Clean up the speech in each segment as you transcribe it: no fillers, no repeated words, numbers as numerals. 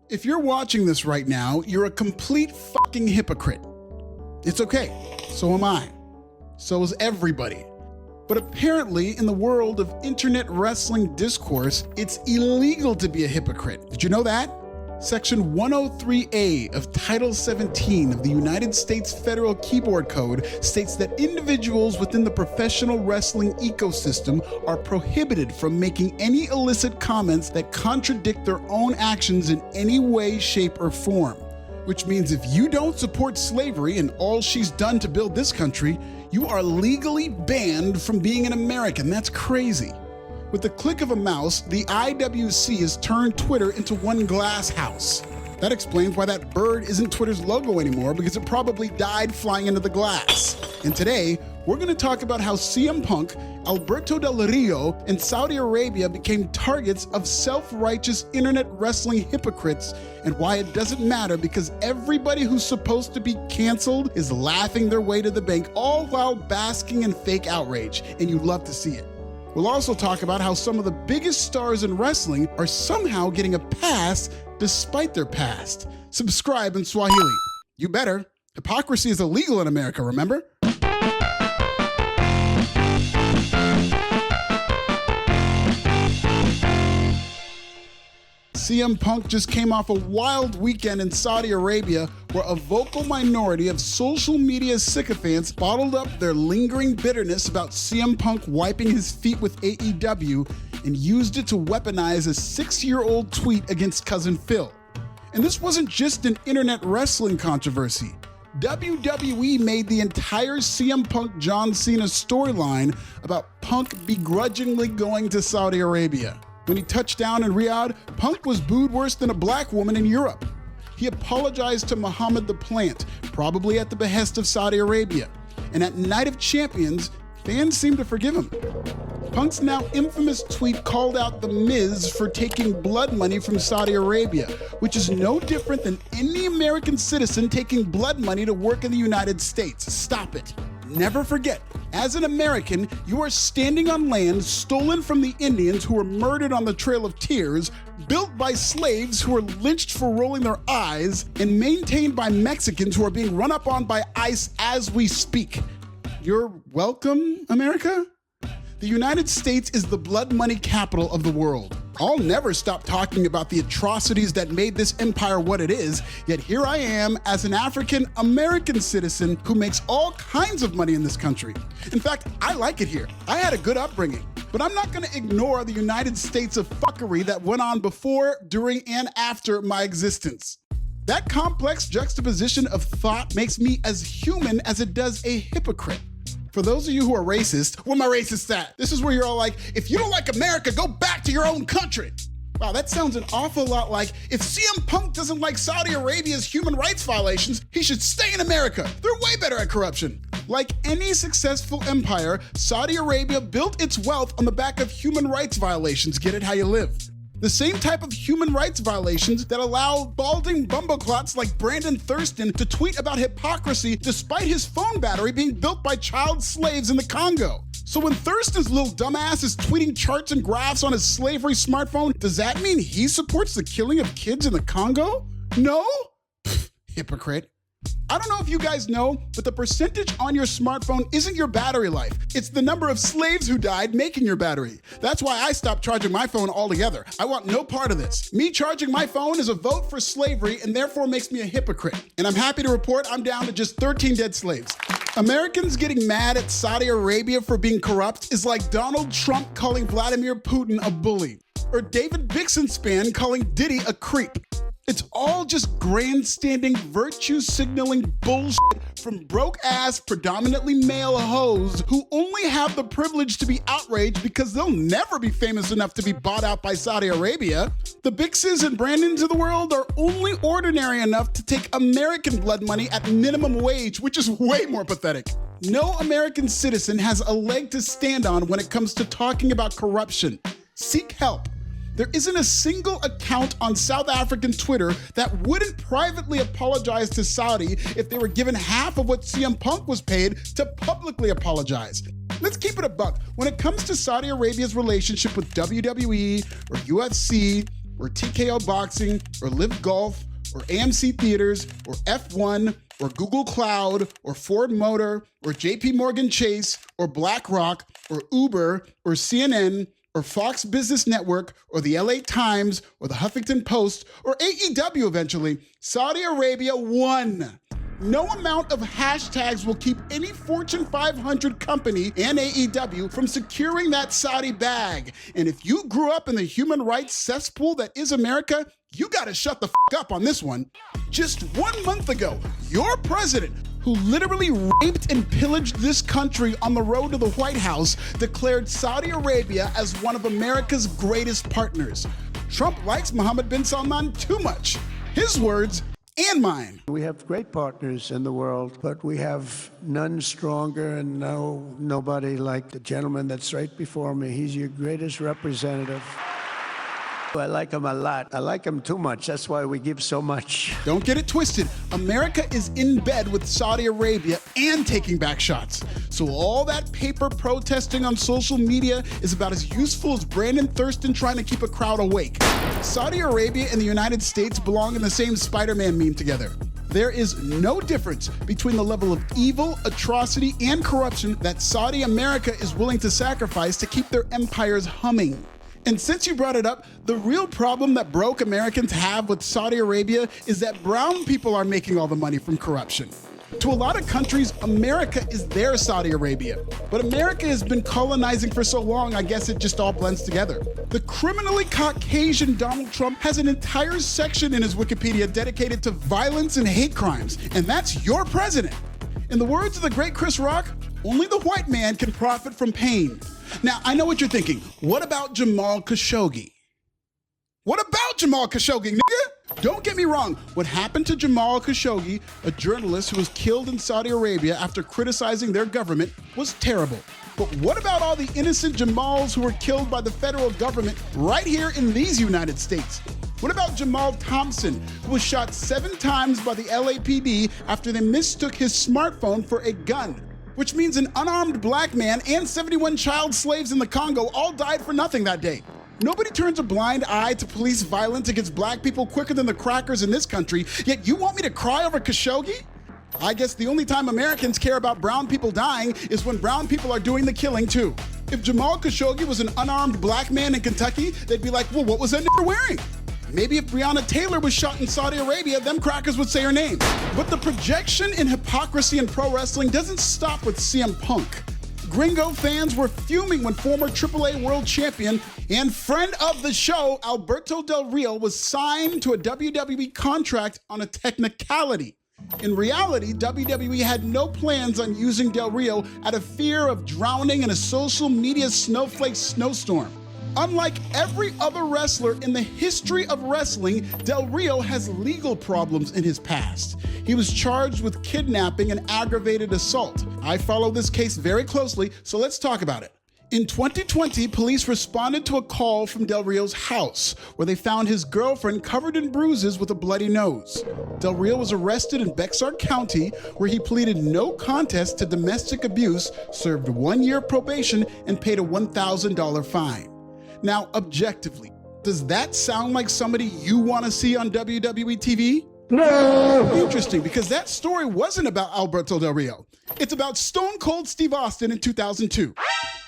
If you're watching this right now, you're a complete fucking hypocrite. It's okay. So am I. So is everybody. But apparently, in the world of Internet Wrestling Discourse, it's illegal to be a hypocrite. Did you know that? Section 103A of Title 17 of the United States Federal Keyboard Code states that individuals within the professional wrestling ecosystem are prohibited from making any illicit comments that contradict their own actions in any way, shape, or form. Which means if you don't support slavery and all she's done to build this country, you are legally banned from being an American. That's crazy. With the click of a mouse, the IWC has turned Twitter into one glass house. That explains why that bird isn't Twitter's logo anymore, because it probably died flying into the glass. And today, we're going to talk about how CM Punk, Alberto Del Rio, and Saudi Arabia became targets of self-righteous internet wrestling hypocrites, and why it doesn't matter because everybody who's supposed to be canceled is laughing their way to the bank, all while basking in fake outrage, and you love to see it. We'll also talk about how some of the biggest stars in wrestling are somehow getting a pass despite their past. Subscribe in Swahili. You better. Hypocrisy is illegal in America, remember? CM Punk just came off a wild weekend in Saudi Arabia where a vocal minority of social media sycophants bottled up their lingering bitterness about CM Punk wiping his feet with AEW and used it to weaponize a 6-year-old tweet against Cousin Phil. And this wasn't just an internet wrestling controversy. WWE made the entire CM Punk John Cena storyline about Punk begrudgingly going to Saudi Arabia. When he touched down in Riyadh, Punk was booed worse than a black woman in Europe. He apologized to Muhammad the Plant, probably at the behest of Saudi Arabia. And at Night of Champions, fans seemed to forgive him. Punk's now infamous tweet called out The Miz for taking blood money from Saudi Arabia, which is no different than any American citizen taking blood money to work in the United States. Stop it. Never forget, as an American, you are standing on land stolen from the Indians who were murdered on the Trail of Tears, built by slaves who were lynched for rolling their eyes, and maintained by Mexicans who are being run up on by ICE as we speak. You're welcome, America? The United States is the blood money capital of the world. I'll never stop talking about the atrocities that made this empire what it is, yet here I am as an African-American citizen who makes all kinds of money in this country. In fact, I like it here. I had a good upbringing, but I'm not gonna ignore the United States of fuckery that went on before, during, and after my existence. That complex juxtaposition of thought makes me as human as it does a hypocrite. For those of you who are racist, where my racist at? This is where you're all like, if you don't like America, go back to your own country. Wow, that sounds an awful lot like, if CM Punk doesn't like Saudi Arabia's human rights violations, he should stay in America. They're way better at corruption. Like any successful empire, Saudi Arabia built its wealth on the back of human rights violations. Get it how you live. The same type of human rights violations that allow balding bumbleclots like Brandon Thurston to tweet about hypocrisy despite his phone battery being built by child slaves in the Congo. So when Thurston's little dumbass is tweeting charts and graphs on his slavery smartphone, does that mean he supports the killing of kids in the Congo? No? Pfft, hypocrite. I don't know if you guys know, but the percentage on your smartphone isn't your battery life. It's the number of slaves who died making your battery. That's why I stopped charging my phone altogether. I want no part of this. Me charging my phone is a vote for slavery and therefore makes me a hypocrite. And I'm happy to report I'm down to just 13 dead slaves. Americans getting mad at Saudi Arabia for being corrupt is like Donald Trump calling Vladimir Putin a bully, or David Bixenspan calling Diddy a creep. It's all just grandstanding, virtue-signaling bullshit from broke-ass, predominantly male hoes who only have the privilege to be outraged because they'll never be famous enough to be bought out by Saudi Arabia. The Bixes and Brandons of the world are only ordinary enough to take American blood money at minimum wage, which is way more pathetic. No American citizen has a leg to stand on when it comes to talking about corruption. Seek help. There isn't a single account on South African Twitter that wouldn't privately apologize to Saudi if they were given half of what CM Punk was paid to publicly apologize. Let's keep it a buck. When it comes to Saudi Arabia's relationship with WWE or UFC, or TKO Boxing, or Live Golf, or AMC Theaters, or F1, or Google Cloud, or Ford Motor, or JP Morgan Chase, or BlackRock, or Uber, or CNN, or Fox Business Network, or the LA Times, or the Huffington Post, or AEW eventually, Saudi Arabia won. No amount of hashtags will keep any Fortune 500 company and AEW from securing that Saudi bag. And if you grew up in the human rights cesspool that is America, you gotta shut the f up on this one. Just 1 month ago, your president, who literally raped and pillaged this country on the road to the White House, declared Saudi Arabia as one of America's greatest partners. Trump likes Mohammed bin Salman too much. His words and mine. We have great partners in the world, but we have none stronger and nobody like the gentleman that's right before me. He's your greatest representative. I like him a lot. I like him too much. That's why we give so much. Don't get it twisted. America is in bed with Saudi Arabia and taking back shots. So all that paper protesting on social media is about as useful as Brandon Thurston trying to keep a crowd awake. Saudi Arabia and the United States belong in the same Spider-Man meme together. There is no difference between the level of evil, atrocity, and corruption that Saudi America is willing to sacrifice to keep their empires humming. And since you brought it up, the real problem that broke Americans have with Saudi Arabia is that brown people are making all the money from corruption. To a lot of countries, America is their Saudi Arabia. But America has been colonizing for so long, I guess it just all blends together. The criminally Caucasian Donald Trump has an entire section in his Wikipedia dedicated to violence and hate crimes, and that's your president. In the words of the great Chris Rock, only the white man can profit from pain. Now, I know what you're thinking. What about Jamal Khashoggi? What about Jamal Khashoggi, nigga? Don't get me wrong. What happened to Jamal Khashoggi, a journalist who was killed in Saudi Arabia after criticizing their government, was terrible. But what about all the innocent Jamals who were killed by the federal government right here in these United States? What about Jamal Thompson, who was shot 7 times by the LAPD after they mistook his smartphone for a gun? Which means an unarmed black man and 71 child slaves in the Congo all died for nothing that day. Nobody turns a blind eye to police violence against black people quicker than the crackers in this country, yet you want me to cry over Khashoggi? I guess the only time Americans care about brown people dying is when brown people are doing the killing too. If Jamal Khashoggi was an unarmed black man in Kentucky, they'd be like, well, what was that nigger wearing? Maybe if Breonna Taylor was shot in Saudi Arabia, them crackers would say her name. But the projection in hypocrisy in pro wrestling doesn't stop with CM Punk. Gringo fans were fuming when former AAA world champion and friend of the show, Alberto Del Rio, was signed to a WWE contract on a technicality. In reality, WWE had no plans on using Del Rio out of fear of drowning in a social media snowflake snowstorm. Unlike every other wrestler in the history of wrestling, Del Rio has legal problems in his past. He was charged with kidnapping and aggravated assault. I follow this case very closely, so let's talk about it. In 2020, police responded to a call from Del Rio's house, where they found his girlfriend covered in bruises with a bloody nose. Del Rio was arrested in Bexar County, where he pleaded no contest to domestic abuse, served 1 year probation, and paid a $1,000 fine. Now, objectively, does that sound like somebody you want to see on WWE TV? No! Interesting, because that story wasn't about Alberto Del Rio. It's about Stone Cold Steve Austin in 2002.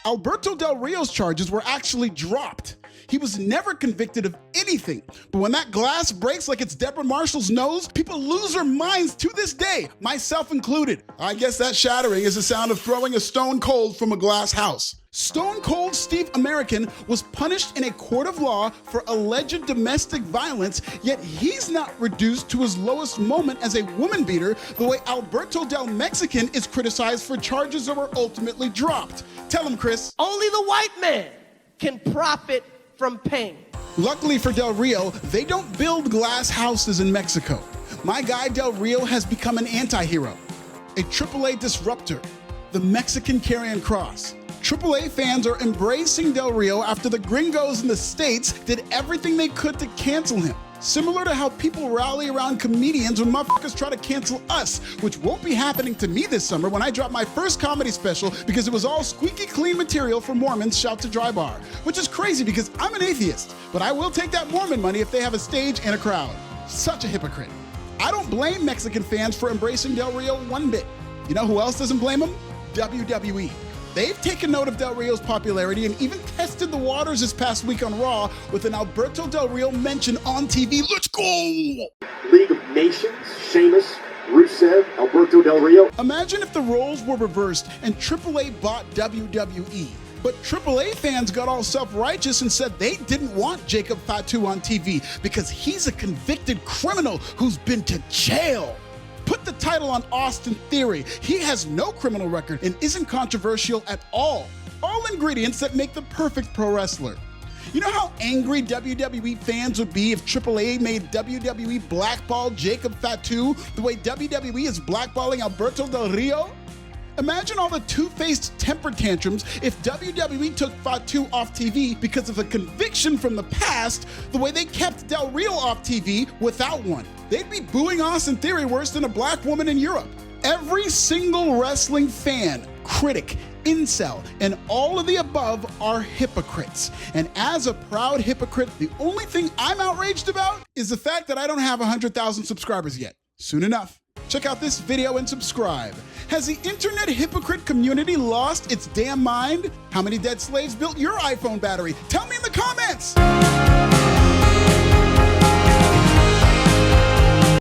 Alberto Del Rio's charges were actually dropped. He was never convicted of anything. But when that glass breaks like it's Deborah Marshall's nose, people lose their minds to this day, myself included. I guess that shattering is the sound of throwing a stone cold from a glass house. Stone Cold Steve American was punished in a court of law for alleged domestic violence, yet he's not reduced to his lowest moment as a woman beater the way Alberto Del Mexican is criticized for charges that were ultimately dropped. Tell him, Chris. Only the white man can profit from pain. Luckily for Del Rio, they don't build glass houses in Mexico. My guy Del Rio has become an anti-hero, a AAA disruptor, the Mexican Karrion Kross. AAA fans are embracing Del Rio after the gringos in the States did everything they could to cancel him. Similar to how people rally around comedians when motherfuckers try to cancel us, which won't be happening to me this summer when I drop my first comedy special because it was all squeaky clean material for Mormons shout to dry bar, which is crazy because I'm an atheist, but I will take that Mormon money if they have a stage and a crowd. Such a hypocrite. I don't blame Mexican fans for embracing Del Rio one bit. You know who else doesn't blame them? WWE. They've taken note of Del Rio's popularity and even tested the waters this past week on Raw with an Alberto Del Rio mention on TV. Let's go! League of Nations, Sheamus, Rusev, Alberto Del Rio. Imagine if the roles were reversed and AAA bought WWE. But AAA fans got all self-righteous and said they didn't want Jacob Fatu on TV because he's a convicted criminal who's been to jail. Put the title on Austin Theory. He has no criminal record and isn't controversial at all. All ingredients that make the perfect pro wrestler. You know how angry WWE fans would be if AAA made WWE blackball Jacob Fatu the way WWE is blackballing Alberto Del Rio? Imagine all the two-faced temper tantrums if WWE took Fatu off TV because of a conviction from the past the way they kept Del Rio off TV without one. They'd be booing Austin Theory worse than a black woman in Europe. Every single wrestling fan, critic, incel, and all of the above are hypocrites. And as a proud hypocrite, the only thing I'm outraged about is the fact that I don't have 100,000 subscribers yet. Soon enough. Check out this video and subscribe. Has the internet hypocrite community lost its damn mind? How many dead slaves built your iPhone battery? Tell me in the comments!